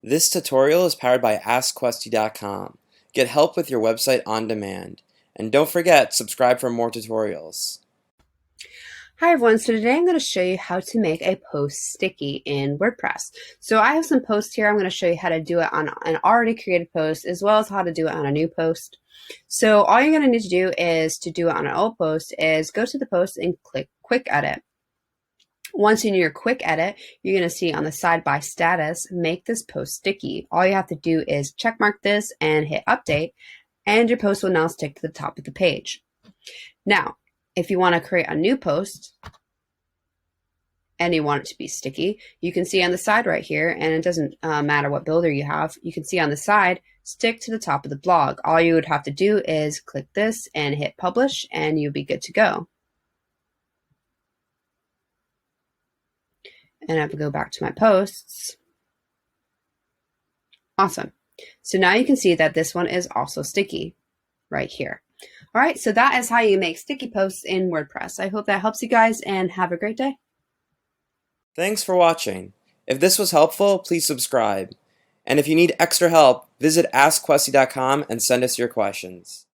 This tutorial is powered by AskQuesty.com. Get help with your website on demand. And don't forget, subscribe for more tutorials. Hi everyone, so today I'm going to show you how to make a post sticky in WordPress. So I have some posts here. I'm going to show you how to do it on an already created post as well as how to do it on a new post. So all you're going to need to do is to do it on an old post is go to the post and click Quick Edit. Once in your Quick Edit, you're going to see on the side by status, make this post sticky. All you have to do is check mark this and hit update, and your post will now stick to the top of the page. Now, if you want to create a new post and you want it to be sticky, you can see on the side right here, and it doesn't matter what builder you have, you can see on the side, stick to the top of the blog. All you would have to do is click this and hit publish, and you'll be good to go. And I have to go back to my posts. Awesome. So now you can see that this one is also sticky right here. All right, so that is how you make sticky posts in WordPress. I hope that helps you guys, and have a great day. Thanks for watching. If this was helpful, please subscribe. And if you need extra help, visit AskQuesty.com and send us your questions.